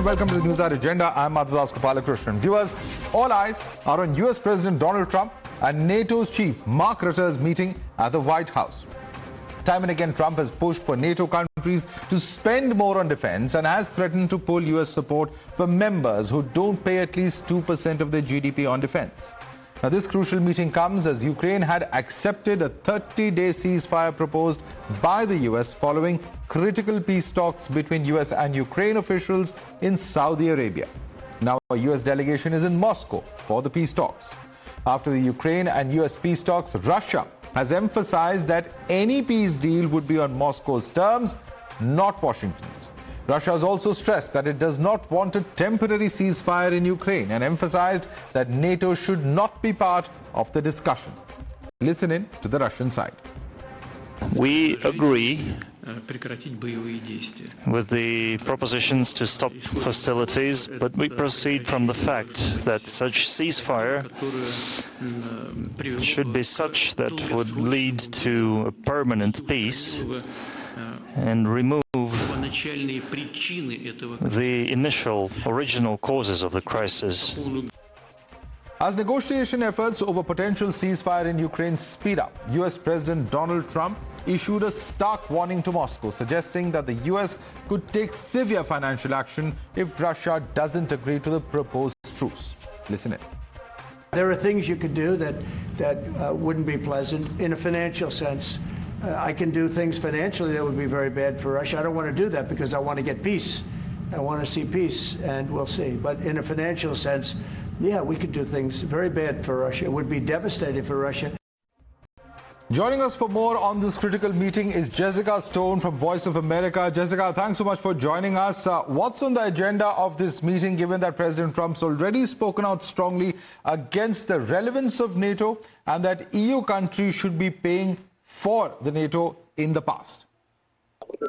and welcome to the NewsHour Agenda. I'm Madhavdas. Viewers, all eyes are on US President Donald Trump and NATO's chief Mark Rutte's meeting at the White House. Time and again, Trump has pushed for NATO countries to spend more on defense and has threatened to pull US support for members who don't pay at least 2% of their GDP on defense. Now, this crucial meeting comes as Ukraine had accepted a 30-day ceasefire proposed by the US following critical peace talks between US and Ukraine officials in Saudi Arabia. Now, a US delegation is in Moscow for the peace talks. After the Ukraine and US peace talks, Russia has emphasized that any peace deal would be on Moscow's terms, not Washington's. Russia has also stressed that it does not want a temporary ceasefire in Ukraine and emphasized that NATO should not be part of the discussion. Listen in to the Russian side. We agree with the propositions to stop hostilities, but we proceed from the fact that such ceasefire should be such that would lead to a permanent peace and remove the initial, original causes of the crisis. As negotiation efforts over potential ceasefire in Ukraine speed up, US President Donald Trump issued a stark warning to Moscow, suggesting that the US could take severe financial action if Russia doesn't agree to the proposed truce. Listen in. There are things you could do that wouldn't be pleasant in a financial sense. I can do things financially that would be very bad for Russia. I don't want to do that because I want to get peace. I want to see peace, and we'll see. But in a financial sense, yeah, we could do things very bad for Russia. It would be devastating for Russia. Joining us for more on this critical meeting is Jessica Stone from Voice of America. Jessica, thanks so much for joining us. What's on the agenda of this meeting, given that President Trump's already spoken out strongly against the relevance of NATO and that EU countries should be paying for the NATO in the past?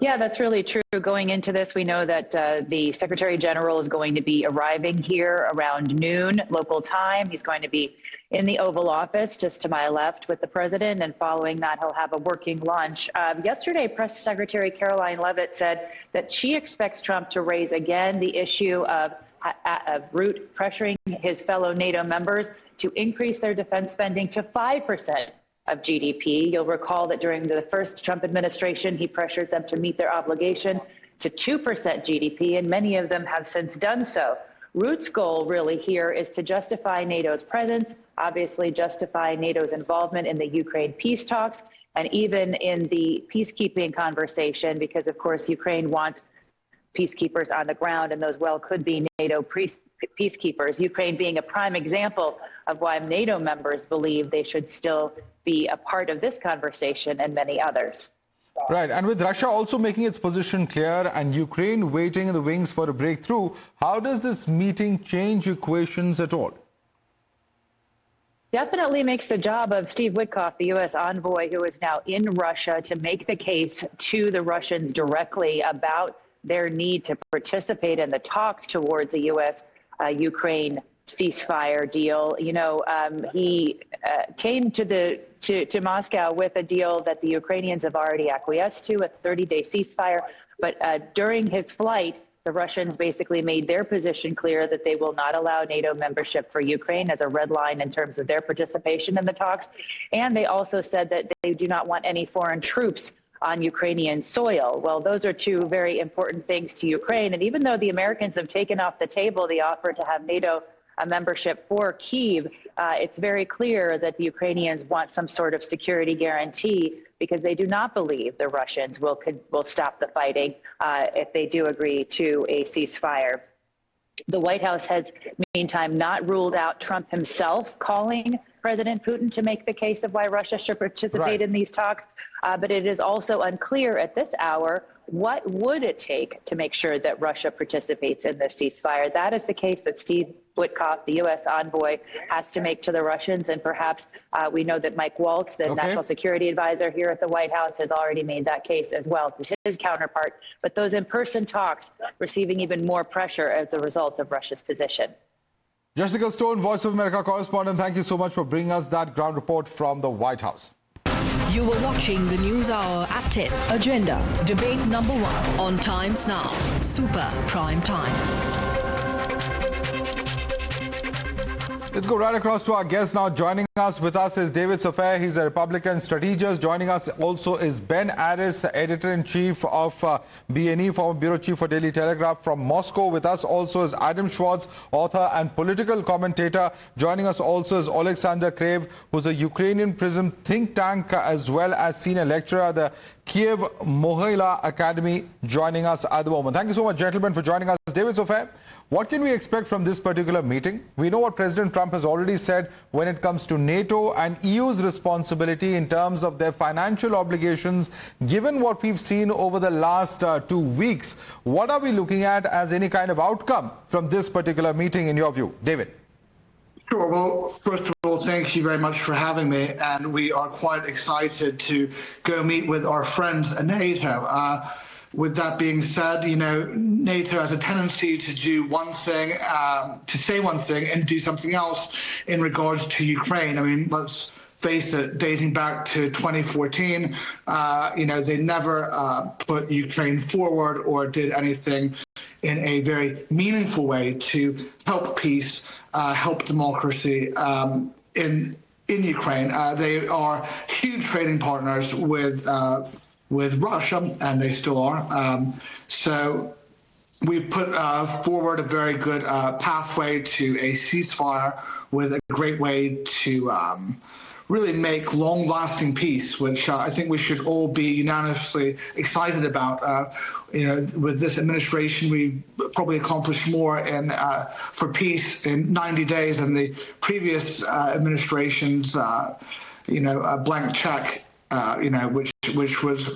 Yeah, that's really true. Going into this, we know that the Secretary General is going to be arriving here around noon local time. He's going to be in the Oval Office just to my left with the president, and following that, he'll have a working lunch. Yesterday, Press Secretary Caroline Leavitt said that she expects Trump to raise again the issue of Rutte pressuring his fellow NATO members to increase their defense spending to 5% of GDP. You'll recall that during the first Trump administration, he pressured them to meet their obligation to 2% GDP, and many of them have since done so. Rutte's goal really here is to justify NATO's presence, obviously justify NATO's involvement in the Ukraine peace talks, and even in the peacekeeping conversation, because of course Ukraine wants peacekeepers on the ground, and those well could be NATO peacekeepers. Ukraine being a prime example of why NATO members believe they should still be a part of this conversation, and many others. Right, and with Russia also making its position clear and Ukraine waiting in the wings for a breakthrough, how does this meeting change equations at all? Definitely makes the job of Steve Witkoff, the U.S. envoy who is now in Russia, to make the case to the Russians directly about their need to participate in the talks towards a U.S.-Ukraine ceasefire deal. You know, he came to Moscow with a deal that the Ukrainians have already acquiesced to, a 30-day ceasefire. But during his flight, the Russians basically made their position clear that they will not allow NATO membership for Ukraine as a red line in terms of their participation in the talks. And they also said that they do not want any foreign troops on Ukrainian soil. Well, those are two very important things to Ukraine. And even though the Americans have taken off the table the offer to have NATO membership for Kyiv, it's very clear that the Ukrainians want some sort of security guarantee, because they do not believe the Russians will stop the fighting if they do agree to a ceasefire. The White House has, meantime, not ruled out Trump himself calling President Putin to make the case of why Russia should participate in these talks, but it is also unclear at this hour what would it take to make sure that Russia participates in this ceasefire. That is the case that Steve Witkoff, the U.S. envoy, has to make to the Russians, and perhaps we know that Mike Waltz, the national security advisor here at the White House, has already made that case as well to his counterpart. But those in-person talks receiving even more pressure as a result of Russia's position. Jessica Stone, Voice of America correspondent, thank you so much for bringing us that ground report from the White House. You were watching the NewsHour at 10 Agenda, debate number 1 on Times Now. Super Prime Time. Let's go right across to our guest now. Joining us is David Sofaer. He's a Republican strategist. Joining us also is Ben Aris, editor-in-chief of BNE, former bureau chief for Daily Telegraph from Moscow. With us also is Adam Schwartz, author and political commentator. Joining us also is Alexander Krev, who's a Ukrainian Prism think tank as well as senior lecturer at the Kiev Mohila Academy, joining us at the moment. Thank you so much, gentlemen, for joining us. David Sofaer, what can we expect from this particular meeting? We know what President Trump has already said when it comes to NATO and EU's responsibility in terms of their financial obligations. Given what we've seen over the last 2 weeks, what are we looking at as any kind of outcome from this particular meeting in your view? David. Sure. Well, first of all, thank you very much for having me, and we are quite excited to go meet with our friends at NATO. With that being said, you know, NATO has a tendency to do one thing, to say one thing and do something else in regards to Ukraine. I mean, let's face it, dating back to 2014, you know, they never put Ukraine forward or did anything in a very meaningful way to help peace, help democracy in Ukraine. They are huge trading partners with Russia, and they still are. So we've put forward a very good pathway to a ceasefire with a great way to really make long-lasting peace, which I think we should all be unanimously excited about. You know, with this administration, we probably accomplished more for peace in 90 days than the previous administration's, you know, blank check. You know, which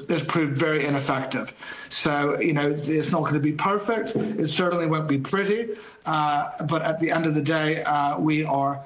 has proved very ineffective. So, you know, it's not going to be perfect. It certainly won't be pretty. But at the end of the day, we are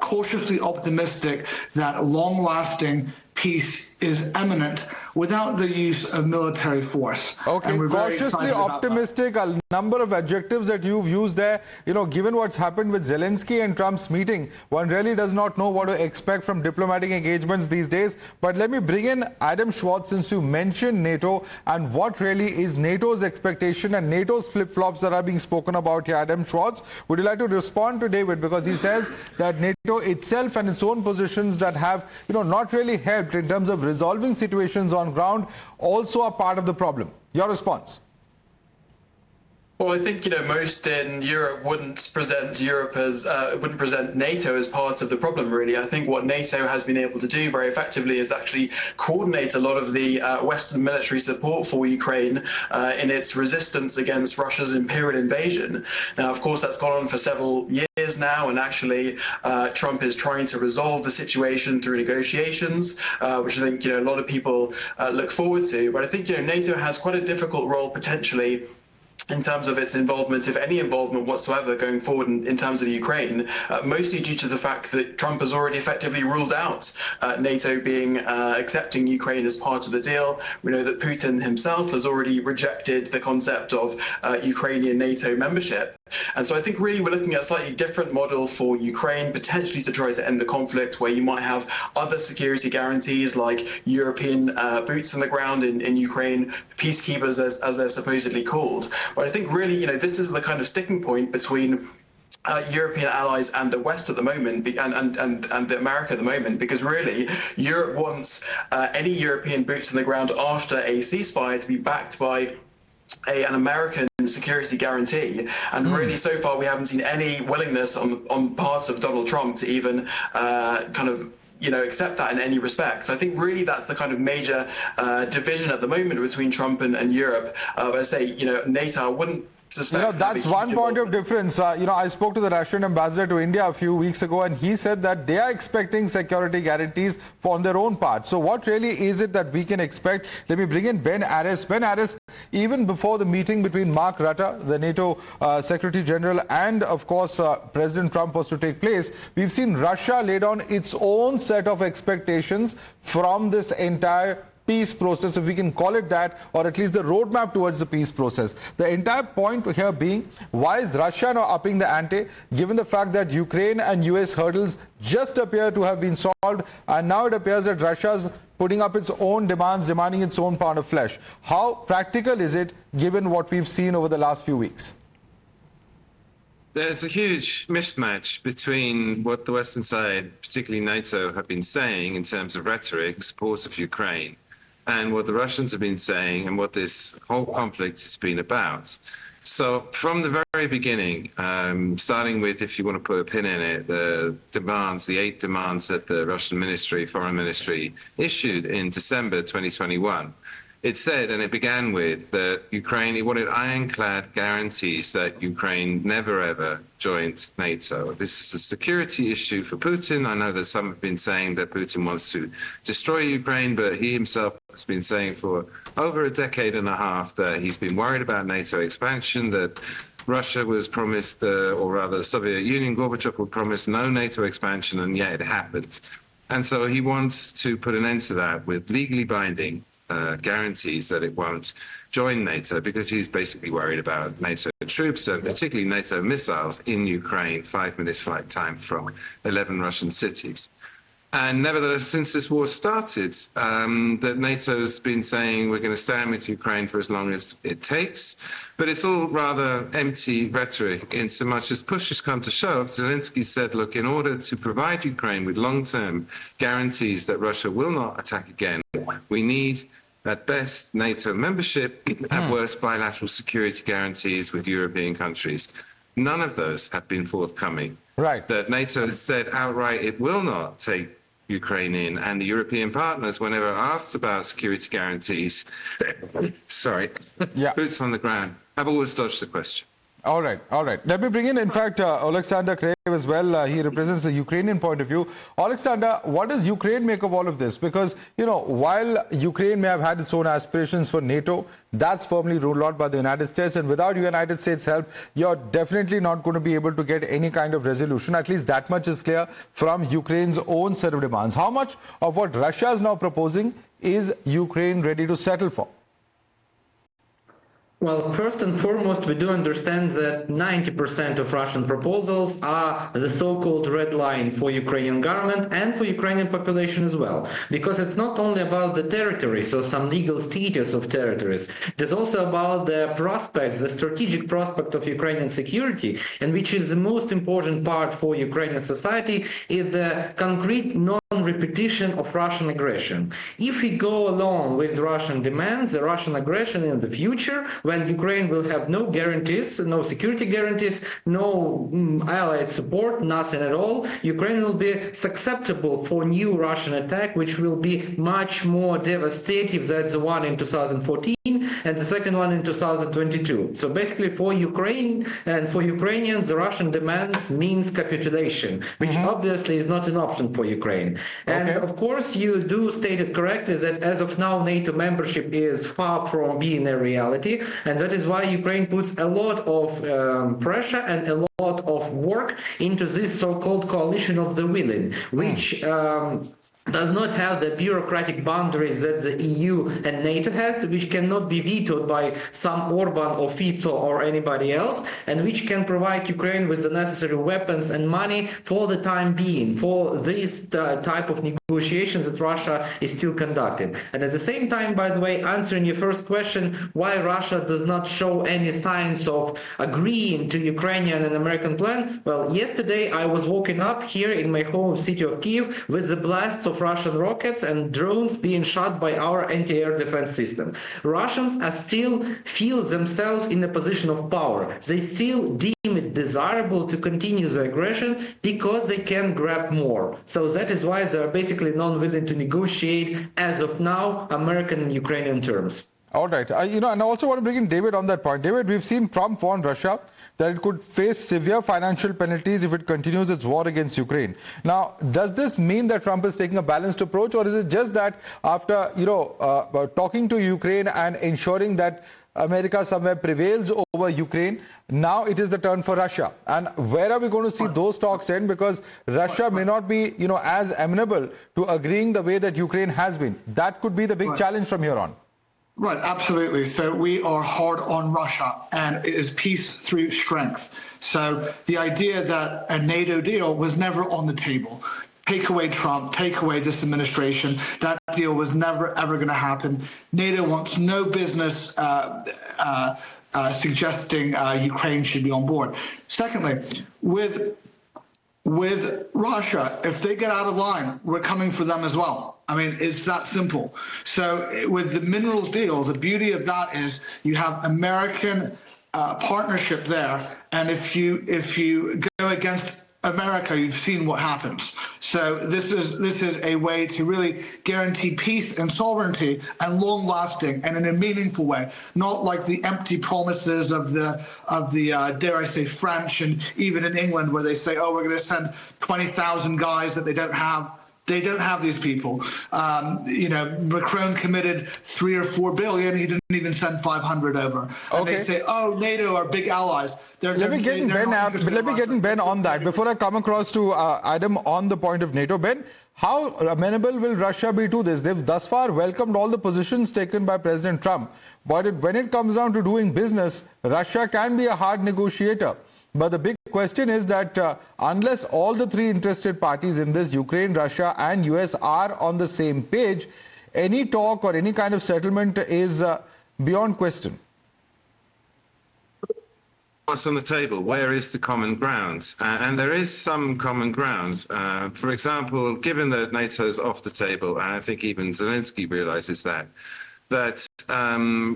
cautiously optimistic that long-lasting peace is imminent without the use of military force. Okay, and we're cautiously optimistic, a number of adjectives that you've used there. You know, given what's happened with Zelensky and Trump's meeting, one really does not know what to expect from diplomatic engagements these days. But let me bring in Adam Schwartz, since you mentioned NATO, and what really is NATO's expectation and NATO's flip-flops that are being spoken about here. Adam Schwartz, would you like to respond to David? Because he says that NATO itself and its own positions that have, you know, not really helped in terms of resolving situations on ground also are part of the problem. Your response? Well, I think, you know, most in Europe wouldn't present NATO as part of the problem, really. I think what NATO has been able to do very effectively is actually coordinate a lot of the Western military support for Ukraine in its resistance against Russia's imperial invasion. Now, of course, that's gone on for several years now, and actually Trump is trying to resolve the situation through negotiations, which I think, you know, a lot of people look forward to. But I think, you know, NATO has quite a difficult role potentially in terms of its involvement, if any involvement whatsoever, going forward in terms of Ukraine, mostly due to the fact that Trump has already effectively ruled out NATO being accepting Ukraine as part of the deal. We know that Putin himself has already rejected the concept of Ukrainian NATO membership. And so I think really we're looking at a slightly different model for Ukraine, potentially to try to end the conflict, where you might have other security guarantees like European boots on the ground in Ukraine, peacekeepers as they're supposedly called. But I think really, you know, this is the kind of sticking point between European allies and the West at the moment, and America at the moment, because really Europe wants any European boots on the ground after a ceasefire to be backed by an American security guarantee, and really so far we haven't seen any willingness on parts of Donald Trump to even kind of, you know, accept that in any respect. So I think really that's the kind of major division at the moment between Trump and Europe. But I say, you know, NATO wouldn't. You know, that's one point of difference. You know, I spoke to the Russian ambassador to India a few weeks ago, and he said that they are expecting security guarantees on their own part. So what really is it that we can expect? Let me bring in Ben Aris. Ben Aris, even before the meeting between Mark Rutte, the NATO Secretary General, and of course President Trump was to take place, we've seen Russia lay down its own set of expectations from this entire peace process, if we can call it that, or at least the roadmap towards the peace process. The entire point here being, why is Russia now upping the ante, given the fact that Ukraine and US hurdles just appear to have been solved, and now it appears that Russia's putting up its own demands, demanding its own pound of flesh. How practical is it given what we've seen over the last few weeks? There's a huge mismatch between what the Western side, particularly NATO, have been saying in terms of rhetoric, support of Ukraine, and what the Russians have been saying and what this whole conflict has been about. So from the very beginning, starting with, if you want to put a pin in it, the 8 demands that the Russian Foreign Ministry issued in December 2021, it said, and it began with, that Ukraine, it wanted ironclad guarantees that Ukraine never ever joined NATO. This is a security issue for Putin. I know that some have been saying that Putin wants to destroy Ukraine, but he himself has been saying for over a decade and a half that he's been worried about NATO expansion, that Russia was promised, or rather the Soviet Union, Gorbachev would promise no NATO expansion, and yet it happened. And so he wants to put an end to that with legally binding guarantees that it won't join NATO, because he's basically worried about NATO troops and particularly NATO missiles in Ukraine, 5 minutes flight time from 11 Russian cities. And nevertheless, since this war started, that NATO's been saying we're going to stand with Ukraine for as long as it takes, but it's all rather empty rhetoric in so much as push has come to shove. Zelensky said, look, in order to provide Ukraine with long-term guarantees that Russia will not attack again, we need at best NATO membership, at worst bilateral security guarantees with European countries. None of those have been forthcoming. Right. That NATO has said outright it will not take Ukraine in, and the European partners, whenever asked about security guarantees, boots on the ground, have always dodged the question. All right. Let me bring in fact, Alexander Krev as well. He represents the Ukrainian point of view. Alexander, what does Ukraine make of all of this? Because, while Ukraine may have had its own aspirations for NATO, that's firmly ruled out by the United States. And without United States help, you're definitely not going to be able to get any kind of resolution. At least that much is clear from Ukraine's own set of demands. How much of what Russia is now proposing is Ukraine ready to settle for? Well, first and foremost, we do understand that 90% of Russian proposals are the so-called red line for Ukrainian government and for Ukrainian population as well. Because it's not only about the territories or some legal status of territories, it is also about the prospects, the strategic prospect of Ukrainian security, and which is the most important part for Ukrainian society, is the concrete non-repetition of Russian aggression. If we go along with Russian demands, the Russian aggression in the future, when Ukraine will have no guarantees, no security guarantees, no allied support, nothing at all, Ukraine will be susceptible for new Russian attack, which will be much more devastating than the one in 2014 and the second one in 2022. So basically for Ukraine and for Ukrainians, the Russian demands means capitulation, which obviously is not an option for Ukraine. And of course, you do state it correctly that as of now, NATO membership is far from being a reality. And that is why Ukraine puts a lot of pressure and a lot of work into this so-called coalition of the willing, which does not have the bureaucratic boundaries that the EU and NATO has, which cannot be vetoed by some Orban or Fico or anybody else, and which can provide Ukraine with the necessary weapons and money for the time being, for this type of negotiations that Russia is still conducting. And at the same time, by the way, answering your first question, why Russia does not show any signs of agreeing to Ukrainian and American plan, well, yesterday I was woken up here in my home city of Kyiv with the blasts of Russian rockets and drones being shot by our anti-air defense system. Russians are still feel themselves in a position of power. They still deem it desirable to continue the aggression because they can grab more. So that is why they are basically not willing to negotiate, as of now, American and Ukrainian terms. All right. And I also want to bring in David on that point. David, we've seen Trump warn Russia that it could face severe financial penalties if it continues its war against Ukraine. Now, does this mean that Trump is taking a balanced approach, or is it just that after, talking to Ukraine and ensuring that America somewhere prevails over Ukraine, now it is the turn for Russia? And where are we going to see those talks end? Because Russia may not be, as amenable to agreeing the way that Ukraine has been. That could be the big challenge from here on. Right, absolutely. So we are hard on Russia, and it is peace through strength. So the idea that a NATO deal was never on the table. take away Trump, take away this administration. That deal was never, ever going to happen. NATO wants no business suggesting Ukraine should be on board. Secondly, with Russia, if they get out of line, we're coming for them as well. I mean, it's that simple. So with the minerals deal, the beauty of that is you have American partnership there, and if you go against America, you've seen what happens. So this is a way to really guarantee peace and sovereignty and long-lasting and in a meaningful way, not like the empty promises of the dare I say French and even in England where they say, oh, we're going to send 20,000 guys that they don't have. They don't have these people. Macron committed 3 or 4 billion. He didn't even send 500 over. And they say, "Oh, NATO are big allies." Let me get in Ben on that before I come across to Adam on the point of NATO. Ben, how amenable will Russia be to this? They've thus far welcomed all the positions taken by President Trump, but when it comes down to doing business, Russia can be a hard negotiator. But the big question is that unless all the three interested parties in this, Ukraine, Russia and US, are on the same page, any talk or any kind of settlement is beyond question. What's on the table? Where is the common ground? And there is some common ground. For example, given that NATO's off the table, and I think even Zelensky realizes that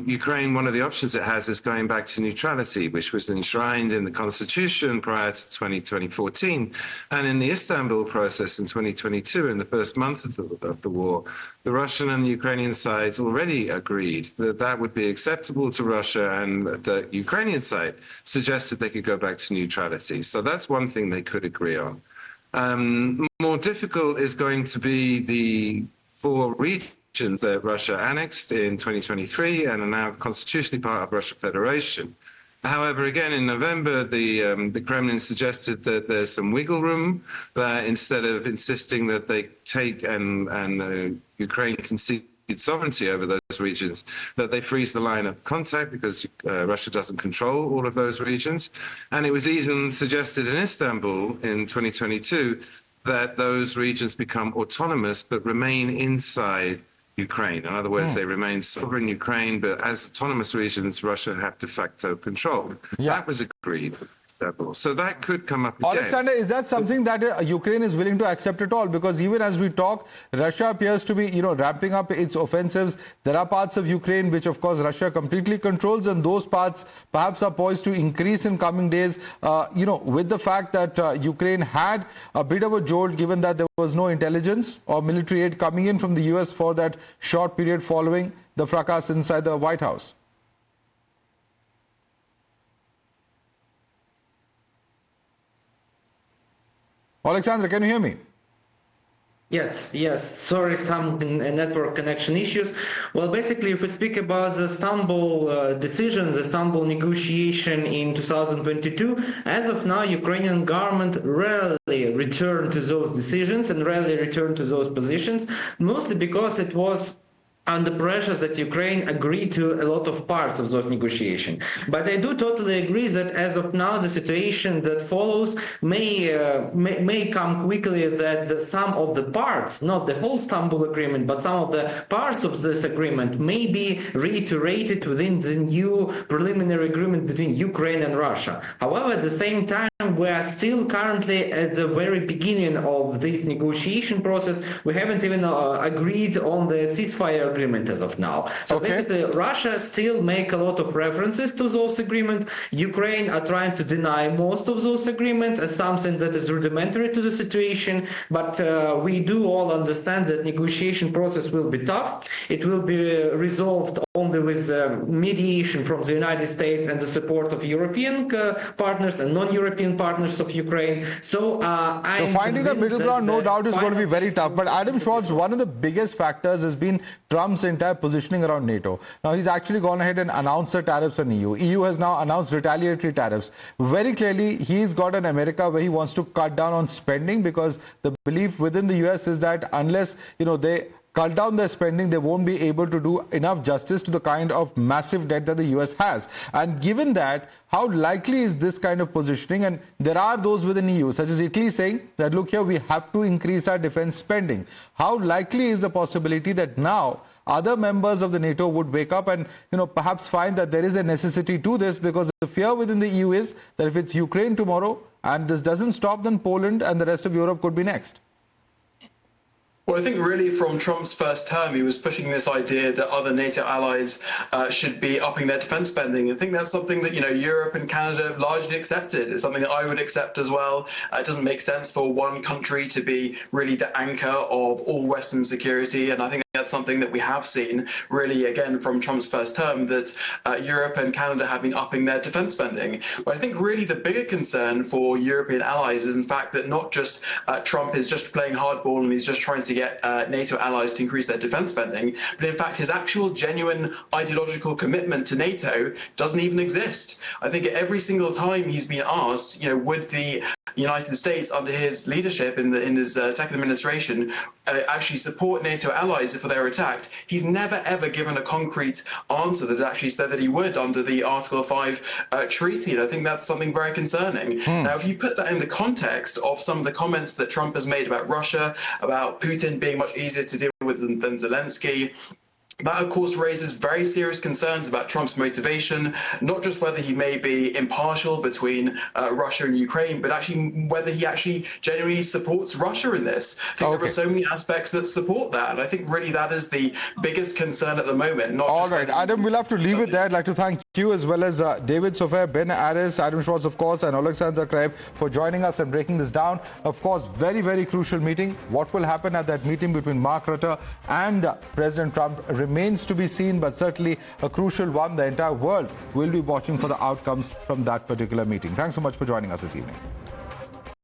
Ukraine, one of the options it has is going back to neutrality, which was enshrined in the constitution prior to 2014. And in the Istanbul process in 2022, in the first month of the war, the Russian and the Ukrainian sides already agreed that that would be acceptable to Russia, and the Ukrainian side suggested they could go back to neutrality. So that's one thing they could agree on. More difficult is going to be the 4 regions that Russia annexed in 2023 and are now constitutionally part of Russian Federation. However, again, in November, the Kremlin suggested that there's some wiggle room, that instead of insisting that they take and Ukraine concede sovereignty over those regions, that they freeze the line of contact because Russia doesn't control all of those regions. And it was even suggested in Istanbul in 2022 that those regions become autonomous but remain inside Ukraine. In other words, they remain sovereign Ukraine, but as autonomous regions, Russia have de facto control. That was agreed. So that could come up again. Alexander, is that something that Ukraine is willing to accept at all? Because even as we talk, Russia appears to be, ramping up its offensives. There are parts of Ukraine which, of course, Russia completely controls, and those parts perhaps are poised to increase in coming days. With the fact that Ukraine had a bit of a jolt, given that there was no intelligence or military aid coming in from the US for that short period following the fracas inside the White House. Alexander, can you hear me? Yes. Sorry, some network connection issues. Well, basically, if we speak about the Istanbul decision, the Istanbul negotiation in 2022, as of now, Ukrainian government rarely returned to those decisions and rarely returned to those positions, mostly because it was under pressure that Ukraine agreed to a lot of parts of those negotiations. But I do totally agree that as of now, the situation that follows may come quickly, that some of the parts, not the whole Istanbul agreement, but some of the parts of this agreement may be reiterated within the new preliminary agreement between Ukraine and Russia. However, at the same time, we are still currently at the very beginning of this negotiation process. We haven't even agreed on the ceasefire agreement as of now. So basically, Russia still make a lot of references to those agreements. Ukraine are trying to deny most of those agreements as something that is rudimentary to the situation. But we do all understand that negotiation process will be tough. It will be resolved only with mediation from the United States and the support of European partners and non-European partners of Ukraine. So finding the middle ground, no doubt, is going to be very tough. But Adam Schwartz, one of the biggest factors has been Trump's entire positioning around NATO. Now, he's actually gone ahead and announced the tariffs on EU. EU has now announced retaliatory tariffs. Very clearly, he's got an America where he wants to cut down on spending, because the belief within the US is that unless, they cut down their spending, they won't be able to do enough justice to the kind of massive debt that the US has. And given that, how likely is this kind of positioning? And there are those within EU, such as Italy, saying that, look here, we have to increase our defense spending. How likely is the possibility that now other members of the NATO would wake up and, perhaps find that there is a necessity to this, because the fear within the EU is that if it's Ukraine tomorrow and this doesn't stop, then Poland and the rest of Europe could be next? Well, I think really from Trump's first term, he was pushing this idea that other NATO allies should be upping their defense spending. I think that's something that, Europe and Canada largely accepted. It's something that I would accept as well. It doesn't make sense for one country to be really the anchor of all Western security. And I think that's something that we have seen really, again, from Trump's first term, that Europe and Canada have been upping their defense spending. But I think really the bigger concern for European allies is, in fact, that not just Trump is just playing hardball and he's just trying to get NATO allies to increase their defense spending, but in fact his actual genuine ideological commitment to NATO doesn't even exist. I think every single time he's been asked, would the United States under his leadership in his second administration actually support NATO allies if they're attacked, he's never ever given a concrete answer that actually said that he would under the Article 5 treaty, and I think that's something very concerning. Now, if you put that in the context of some of the comments that Trump has made about Russia, about Putin being much easier to deal with than Zelensky, that, of course, raises very serious concerns about Trump's motivation, not just whether he may be impartial between Russia and Ukraine, but actually whether he actually genuinely supports Russia in this. I think there are so many aspects that support that, and I think really that is the biggest concern at the moment. All right, Adam, we'll have to leave it there. I'd like to thank you as well as David Sofer, Ben Aris, Adam Schwartz, of course, and Alexander Kreb for joining us and breaking this down. Of course, very, very crucial meeting. What will happen at that meeting between Mark Rutte and President Trump remains to be seen, but certainly a crucial one. The entire world will be watching for the outcomes from that particular meeting. Thanks so much for joining us this evening.